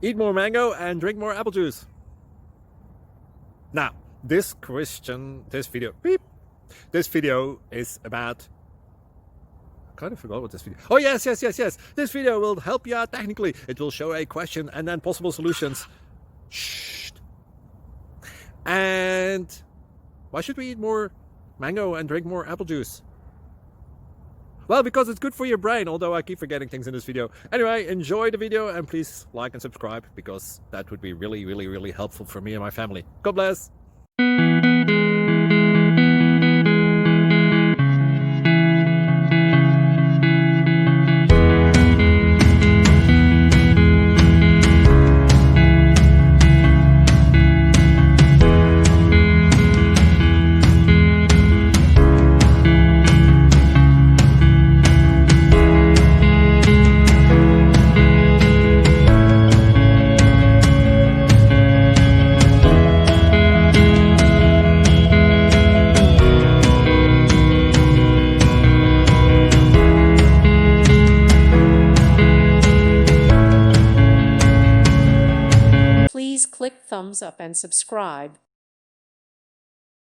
Eat more mango and drink more apple juice. Now, this video is about, I kind of forgot what this video. Oh, yes. This video will help you out technically. It will show a question and then possible solutions. Shh. And why should we eat more mango and drink more apple juice? Well, because it's good for your brain, although I keep forgetting things in this video. Anyway, enjoy the video and please like and subscribe, because that would be really helpful for me and my family. God bless. Please click thumbs up and subscribe.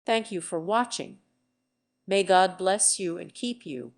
Thank you for watching. May God bless you and keep you.